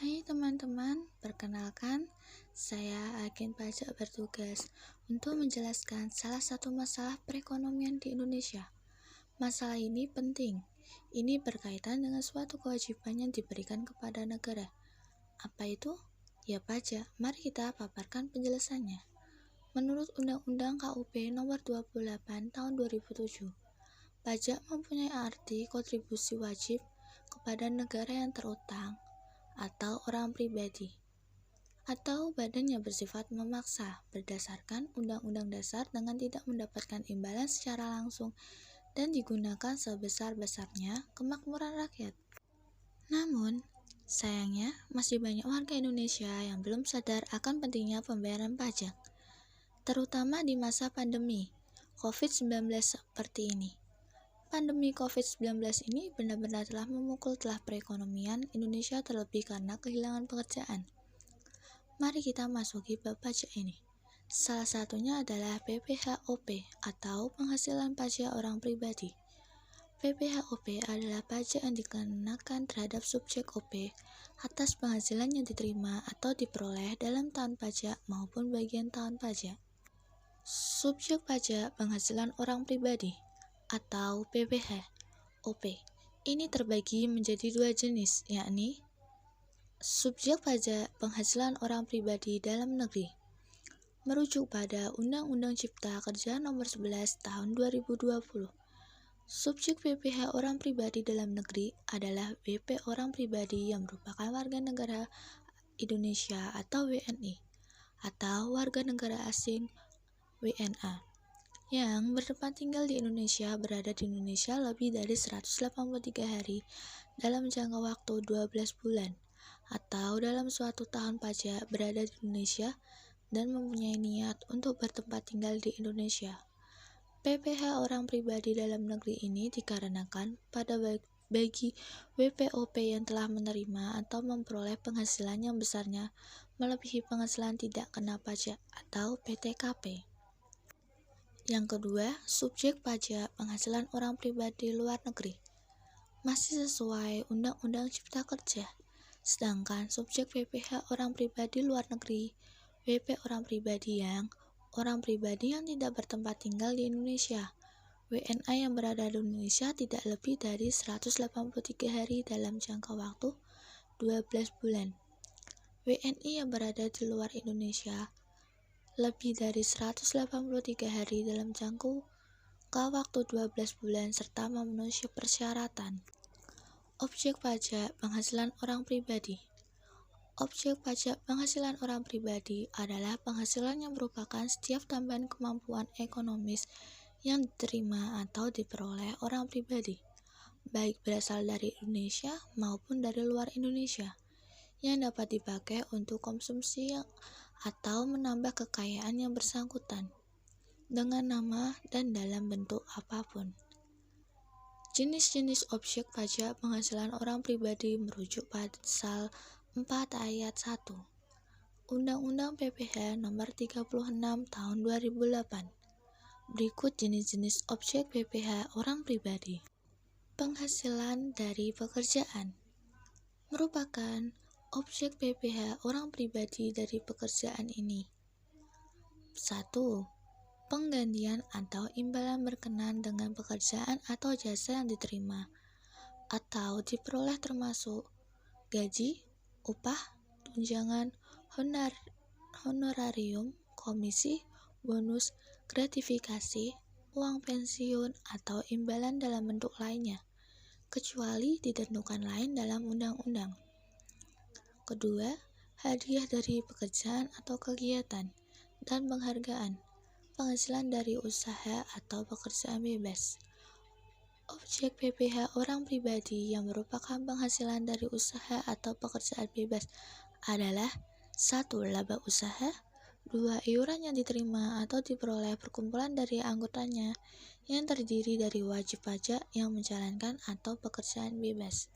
Hai teman-teman, perkenalkan, saya agen pajak bertugas untuk menjelaskan salah satu masalah perekonomian di Indonesia. Masalah ini penting. Ini berkaitan dengan suatu kewajiban yang diberikan kepada negara. Apa itu? Ya pajak. Mari kita paparkan penjelasannya. Menurut Undang-Undang KUP Nomor 28 Tahun 2007, pajak mempunyai arti kontribusi wajib kepada negara yang terutang atau orang pribadi, atau badan yang bersifat memaksa berdasarkan Undang-Undang Dasar dengan tidak mendapatkan imbalan secara langsung dan digunakan sebesar-besarnya kemakmuran rakyat. Namun, sayangnya masih banyak warga Indonesia yang belum sadar akan pentingnya pembayaran pajak, terutama di masa pandemi COVID-19 seperti ini. Pandemi COVID-19 ini benar-benar telah memukul perekonomian Indonesia terlebih karena kehilangan pekerjaan. Mari kita masuki bab pajak ini. Salah satunya adalah PPHOP atau penghasilan pajak orang pribadi. PPHOP adalah pajak yang dikenakan terhadap subjek OP atas penghasilan yang diterima atau diperoleh dalam tahun pajak maupun bagian tahun pajak. Subjek pajak penghasilan orang pribadi atau PPHOP ini terbagi menjadi dua jenis, yakni subjek pajak penghasilan orang pribadi dalam negeri merujuk pada Undang-Undang Cipta Kerja Nomor 11 Tahun 2020. Subjek PPh orang pribadi dalam negeri adalah WP orang pribadi yang merupakan warga negara Indonesia atau WNI atau warga negara asing WNA yang bertempat tinggal di Indonesia, berada di Indonesia lebih dari 183 hari dalam jangka waktu 12 bulan, atau dalam suatu tahun pajak berada di Indonesia dan mempunyai niat untuk bertempat tinggal di Indonesia. PPh orang pribadi dalam negeri ini dikarenakan pada bagi WPOP yang telah menerima atau memperoleh penghasilan yang besarnya melebihi penghasilan tidak kena pajak atau PTKP. Yang kedua, subjek pajak penghasilan orang pribadi luar negeri masih sesuai Undang-Undang Cipta Kerja. Sedangkan subjek PPh orang pribadi luar negeri, WP orang pribadi yang tidak bertempat tinggal di Indonesia, WNA yang berada di Indonesia tidak lebih dari 183 hari dalam jangka waktu 12 bulan. WNI yang berada di luar Indonesia lebih dari 183 hari dalam jangka waktu 12 bulan serta memenuhi persyaratan. Objek pajak penghasilan orang pribadi. Objek pajak penghasilan orang pribadi adalah penghasilan yang merupakan setiap tambahan kemampuan ekonomis yang diterima atau diperoleh orang pribadi, baik berasal dari Indonesia maupun dari luar Indonesia, yang dapat dipakai untuk konsumsi atau menambah kekayaan yang bersangkutan dengan nama dan dalam bentuk apapun. Jenis-jenis objek pajak penghasilan orang pribadi merujuk pasal 4 ayat 1 Undang-Undang PPh Nomor 36 Tahun 2008. Berikut jenis-jenis objek PPh orang pribadi. Penghasilan dari pekerjaan merupakan objek PPh orang pribadi dari pekerjaan ini. 1. Penggantian atau imbalan berkenaan dengan pekerjaan atau jasa yang diterima atau diperoleh termasuk gaji, upah, tunjangan, honorarium, komisi, bonus, gratifikasi, uang pensiun, atau imbalan dalam bentuk lainnya, kecuali ditentukan lain dalam undang-undang. Kedua, hadiah dari pekerjaan atau kegiatan dan penghargaan, penghasilan dari usaha atau pekerjaan bebas. Objek PPh orang pribadi yang merupakan penghasilan dari usaha atau pekerjaan bebas adalah 1. Laba usaha, 2. Iuran yang diterima atau diperoleh perkumpulan dari anggotanya yang terdiri dari wajib pajak yang menjalankan atau pekerjaan bebas.